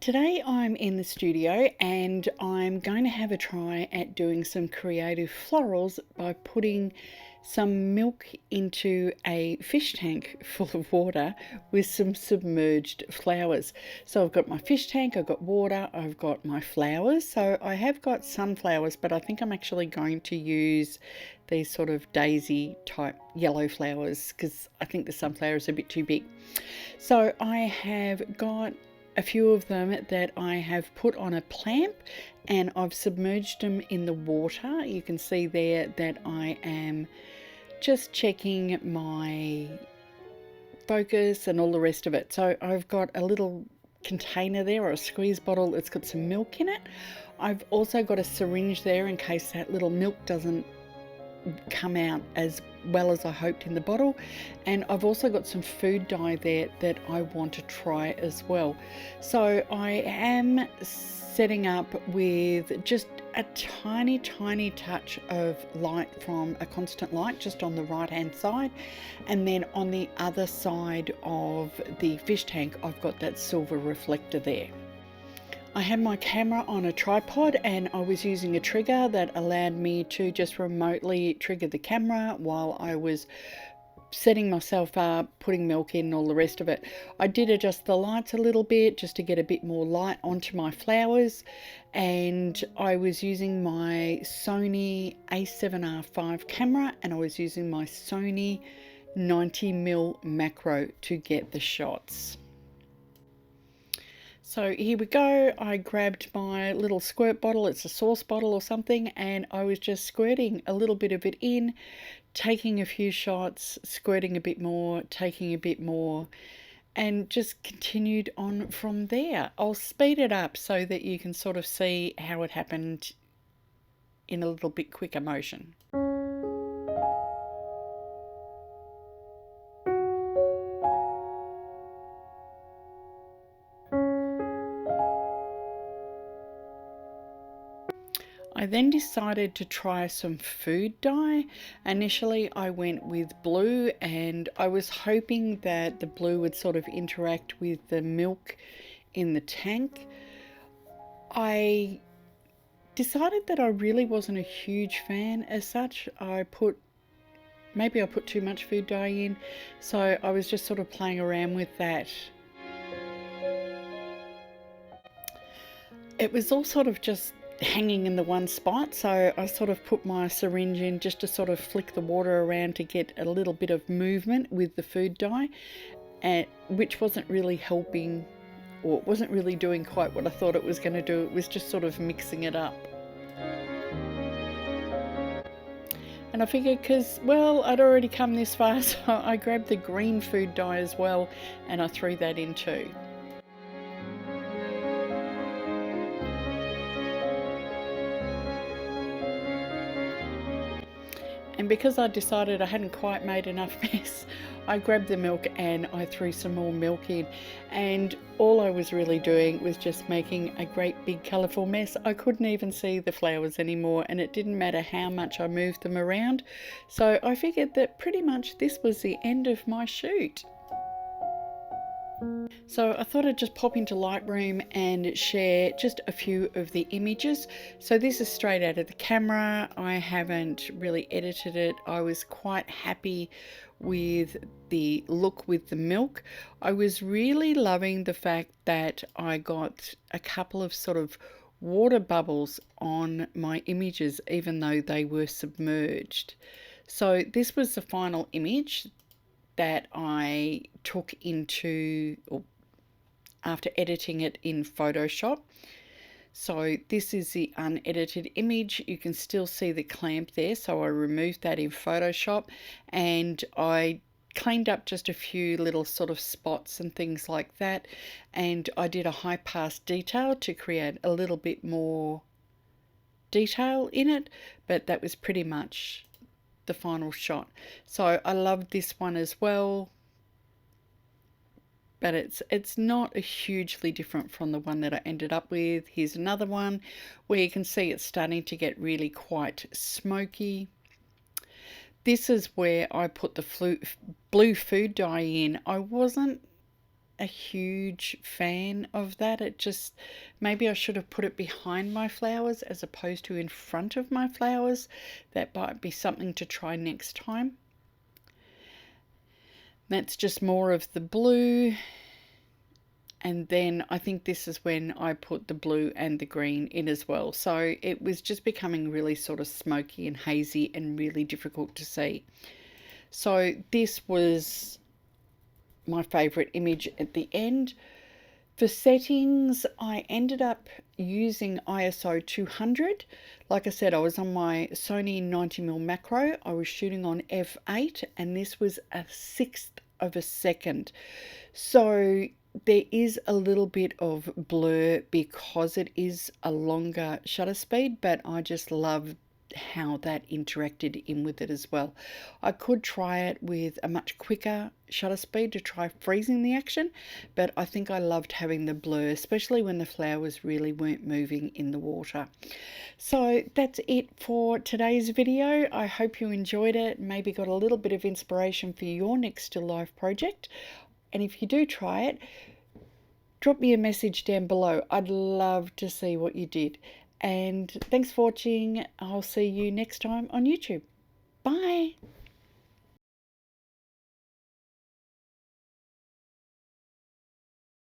Today I'm in the studio and I'm going to have a try at doing some creative florals by putting some milk into a fish tank full of water with some submerged flowers. So I've got my fish tank, I've got water, I've got my flowers. So I have got sunflowers, but I think I'm actually going to use these sort of daisy type yellow flowers because I think the sunflower is a bit too big. So I have got a few of them that I have put on a clamp and I've submerged them in the water. You can see there that I am just checking my focus and all the rest of it. So I've got a little container there, or a squeeze bottle that's got some milk in it. I've also got a syringe there in case that little milk doesn't come out as well as I hoped in the bottle, and I've also got some food dye there that I want to try as well. So I am setting up with just a tiny touch of light from a constant light just on the right hand side, and then on the other side of the fish tank I've got that silver reflector there. I had my camera on a tripod and I was using a trigger that allowed me to just remotely trigger the camera while I was setting myself up, putting milk in and all the rest of it. I did adjust the lights a little bit just to get a bit more light onto my flowers, and I was using my Sony a7R5 camera and I was using my Sony 90mm macro to get the shots. So here we go. I grabbed my little squirt bottle, it's a sauce bottle or something, and I was just squirting a little bit of it in, taking a few shots, squirting a bit more, taking a bit more, and just continued on from there. I'll speed it up so that you can sort of see how it happened in a little bit quicker motion. I then decided to try some food dye. Initially I went with blue and I was hoping that the blue would sort of interact with the milk in the tank. I decided that I really wasn't a huge fan as such. Maybe I put too much food dye in, so I was just sort of playing around with that. It was all sort of just hanging in the one spot, so I sort of put my syringe in just to sort of flick the water around to get a little bit of movement with the food dye, which wasn't really helping, or it wasn't really doing quite what I thought it was going to do. It was just sort of mixing it up. And I figured, because, well, I'd already come this far, so I grabbed the green food dye as well and I threw that in too. And because I decided I hadn't quite made enough mess, I grabbed the milk and I threw some more milk in. And all I was really doing was just making a great big colourful mess. I couldn't even see the flowers anymore, and it didn't matter how much I moved them around. So I figured that pretty much this was the end of my shoot. So I thought I'd just pop into Lightroom and share just a few of the images. So this is straight out of the camera. I haven't really edited it. I was quite happy with the look with the milk. I was really loving the fact that I got a couple of sort of water bubbles on my images even though they were submerged. So this was the final image that I took into, or after editing it in Photoshop. So this is the unedited image. You can still see the clamp there, so I removed that in Photoshop and I cleaned up just a few little sort of spots and things like that, and I did a high pass detail to create a little bit more detail in it, but that was pretty much the final shot. So I love this one as well, but it's not a hugely different from the one that I ended up with. Here's another one where you can see it's starting to get really quite smoky. This is where I put the blue food dye in. I wasn't a huge fan of that. It just, maybe I should have put it behind my flowers as opposed to in front of my flowers. That might be something to try next time. That's just more of the blue. And then I think this is when I put the blue and the green in as well. So it was just becoming really sort of smoky and hazy and really difficult to see. So this was my favorite image at the end. For settings, I ended up using ISO 200. Like I said, I was on my Sony 90mm macro. I was shooting on f8 and this was a 1/6 of a second. So there is a little bit of blur because it is a longer shutter speed, but I just love how that interacted in with it as well. I could try it with a much quicker shutter speed to try freezing the action, but I think I loved having the blur, especially when the flowers really weren't moving in the water. So that's it for today's video. I hope you enjoyed it, maybe got a little bit of inspiration for your next still life project. And if you do try it, drop me a message down below. I'd love to see what you did. And thanks for watching. I'll see you next time on YouTube. Bye.